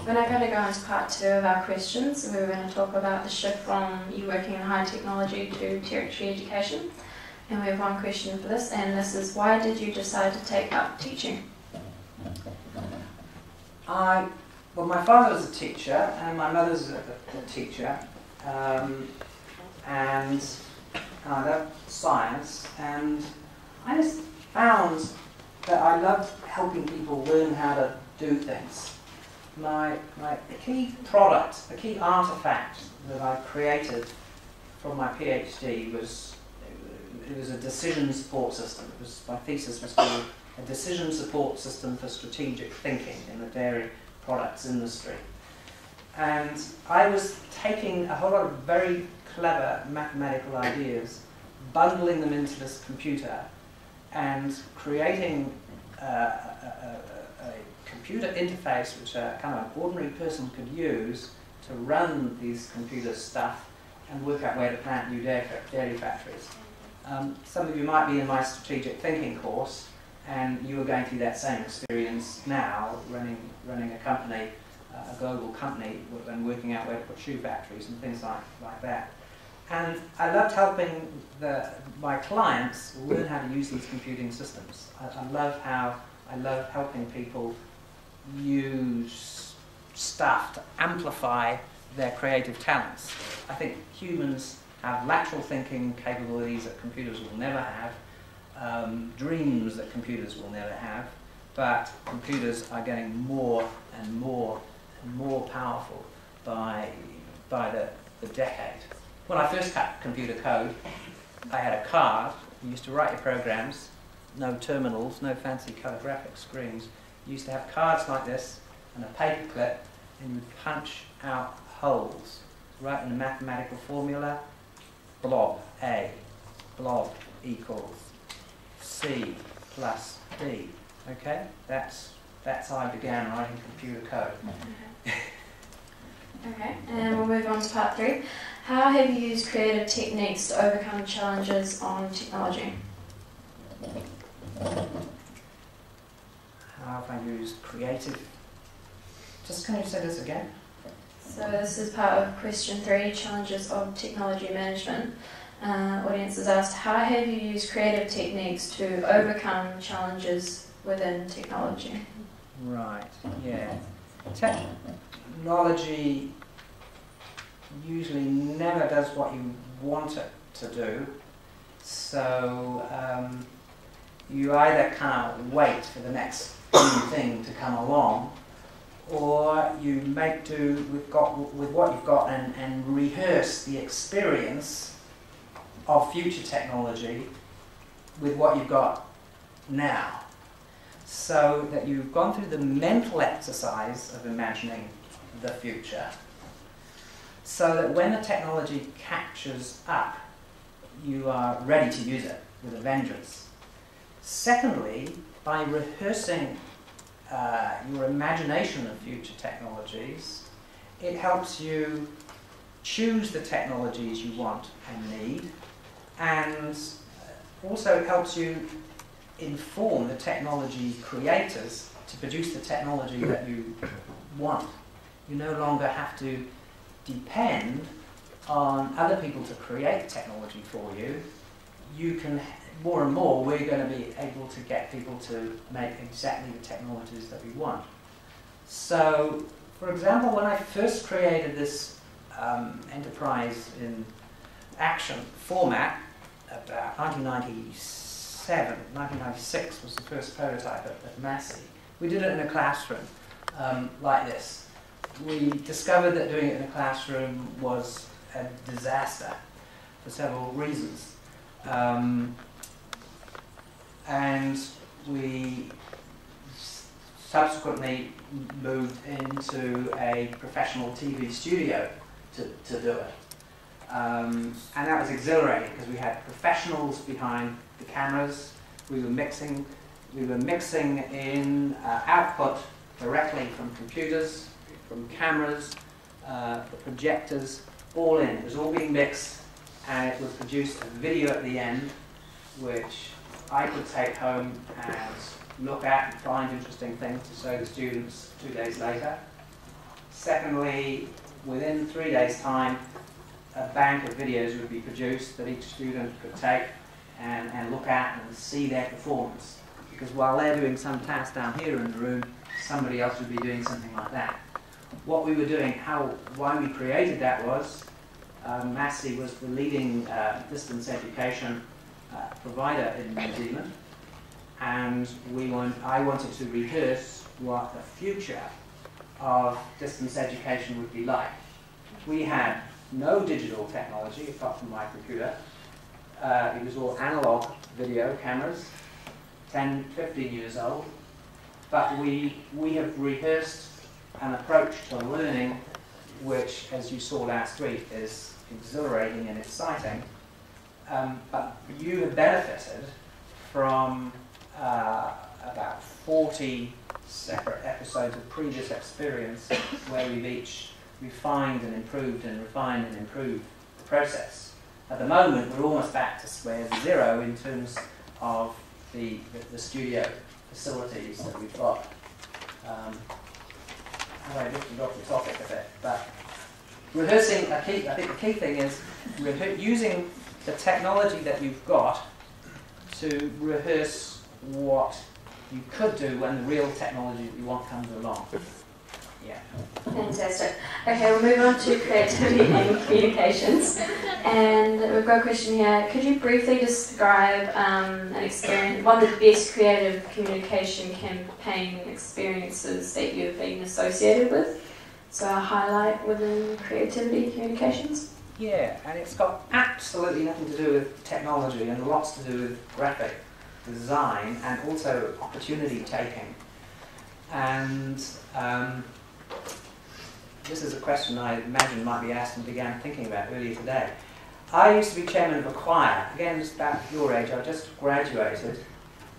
We're now going to go into part 2 of our questions. We're going to talk about the shift from you working in high technology to tertiary education. And we have one question for this, and this is, why did you decide to take up teaching? Well, my father was a teacher, and my mother's a teacher, and I loved science, and I just found that I loved helping people learn how to do things. The key product, the key artifact that I created from my PhD was a decision support system. My thesis was called a decision support system for strategic thinking in the dairy products industry. And I was taking a whole lot of very clever mathematical ideas, bundling them into this computer, and creating a computer interface which a kind of an ordinary person could use to run these computer stuff and work out where to plant new dairy factories. Some of you might be in my strategic thinking course, and you are going through that same experience now, running a company, a global company, and working out where to put shoe factories and things like that. And I loved helping my clients learn how to use these computing systems. I love helping people use stuff to amplify their creative talents. I think humans have lateral thinking capabilities that computers will never have, dreams that computers will never have, but computers are getting more and more and more powerful by the decade. When I first cut computer code, I had a card. You used to write your programs, no terminals, no fancy colour graphic screens. You used to have cards like this and a paper clip, and you would punch out holes, write in a mathematical formula, blob A, blob equals C plus D. Okay, that's how I began writing computer code. Okay, and we'll move on to part 3. How have you used creative techniques to overcome challenges on technology? How have I used creative? Just can you say this again? So this is part of question 3, challenges of technology management. Audience has asked, how have you used creative techniques to overcome challenges within technology? Right, yeah. Technology usually never does what you want it to do, so you either kind of wait for the next new thing to come along, or you make do with what you've got and rehearse the experience of future technology with what you've got now, so that you've gone through the mental exercise of imagining the future, so that when the technology catches up, you are ready to use it with a vengeance. Secondly, by rehearsing your imagination of future technologies, it helps you choose the technologies you want and need, and also helps you inform the technology creators to produce the technology that you want. You no longer have to depend on other people to create technology for you. You can, more and more, we're going to be able to get people to make exactly the technologies that we want. So, for example, when I first created this enterprise in action format, about 1996 was the first prototype at Massey. We did it in a classroom like this. We discovered that doing it in a classroom was a disaster for several reasons. And we subsequently moved into a professional TV studio to do it. And that was exhilarating because we had professionals behind the cameras. We were mixing in output directly from computers, from cameras, the projectors, all in. It was all being mixed, and it would produce a video at the end, which I could take home and look at and find interesting things to show the students 2 days later. Secondly, within 3 days' time, a bank of videos would be produced that each student could take and look at and see their performance. Because while they're doing some task down here in the room, somebody else would be doing something like that. What we were doing, why we created that was, Massey was the leading distance education provider in New Zealand, and I wanted to rehearse what the future of distance education would be like. We had no digital technology apart from my computer. It was all analog video cameras, 10, 15 years old. But we have rehearsed an approach to learning which, as you saw last week, is exhilarating and exciting. But you have benefited from about 40 separate episodes of previous experience where we've each refined and improved and refined and improved the process. At the moment, we're almost back to square zero in terms of the studio facilities that we've got. I drifted off the topic a bit, but rehearsing, I think the key thing is using the technology that you've got to rehearse what you could do when the real technology that you want comes along. Yeah. Fantastic. Okay, we'll move on to creativity and communications. And we've got a question here. Could you briefly describe an experience, one of the best creative communication campaign experiences that you've been associated with? So a highlight within creativity communications? Yeah, and it's got absolutely nothing to do with technology and lots to do with graphic design and also opportunity taking. And this is a question I imagine might be asked and began thinking about earlier today. I used to be chairman of a choir. Again, just about your age, I just graduated,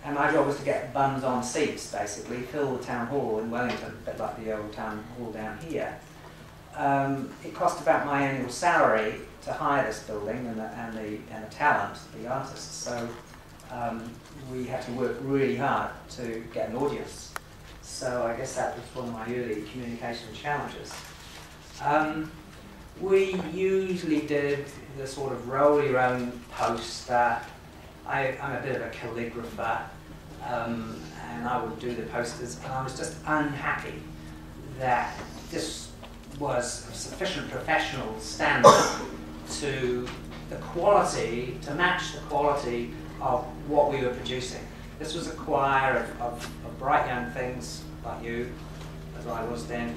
and my job was to get bums on seats, basically, fill the town hall in Wellington, a bit like the old town hall down here. It cost about my annual salary to hire this building and the talent, the artists. So we had to work really hard to get an audience. So I guess that was one of my early communication challenges. We usually did the sort of roll your own poster. I'm a bit of a calligrapher, and I would do the posters, and I was just unhappy that this was a sufficient professional standard to the quality, to match the quality of what we were producing. This was a choir of bright young things like you, as I was then,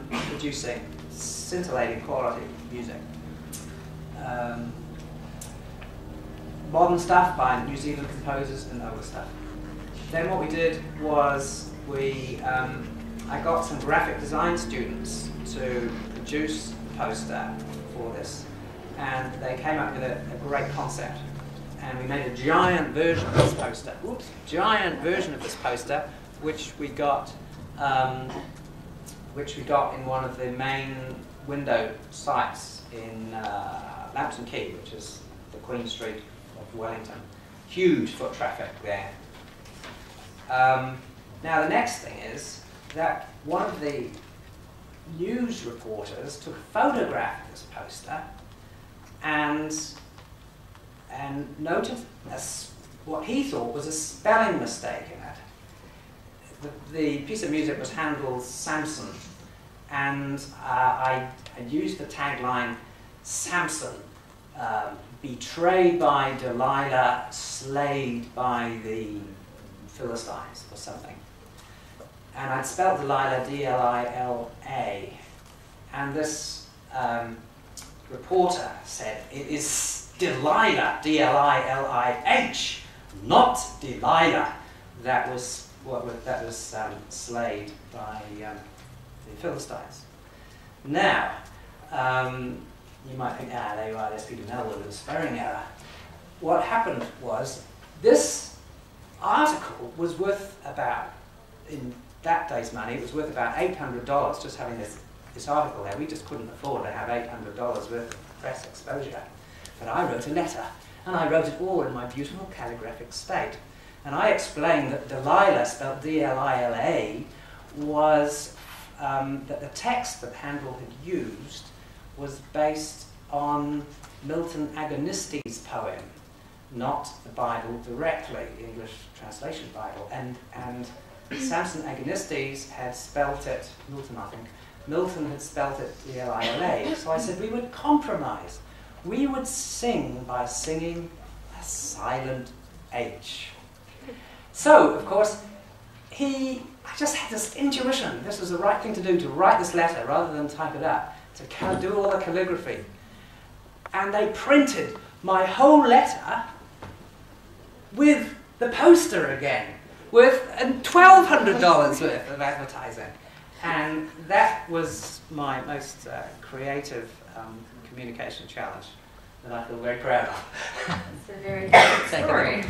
producing scintillating quality music. Modern stuff by New Zealand composers and older stuff. Then what we did was I got some graphic design students to produce a poster for this, and they came up with a great concept. And we made a giant version of this poster. Oops, giant version of this poster, which we got in one of the main window sites in Lambton Quay, which is the Queen Street of Wellington. Huge foot traffic there. Now the next thing is that one of the news reporters took a photograph of this poster and noted what he thought was a spelling mistake in it. The piece of music was Handel's Samson, and I used the tagline, Samson, betrayed by Delilah, slayed by the Philistines, or something. And I'd spelled Delilah, D-L-I-L-A, and this reporter said, it is Delilah, D-L-I-L-I-H, not Delilah, that was slayed by the Philistines. Now, you might think, there you are, there's Peter Mellow with a spelling error. What happened was, this article was worth about, in that day's money, it was worth about $800 just having this article there. We just couldn't afford to have $800 worth of press exposure. But I wrote a letter, and I wrote it all in my beautiful calligraphic state. And I explained that Delilah, spelled D-L-I-L-A, was that the text that Handel had used was based on Milton Agonisti's poem, not the Bible directly, the English translation Bible. And Samson Agonistes had spelt it, Milton I think, Milton had spelt it E-L-I-L-A. So I said we would compromise. We would sing by singing a silent H. So, of course, I just had this intuition. This was the right thing to do, to write this letter rather than type it up, to kind of do all the calligraphy. And they printed my whole letter with the poster again, with $1,200 worth of advertising. And that was my most creative communication challenge that I feel very proud of. It's a very good story.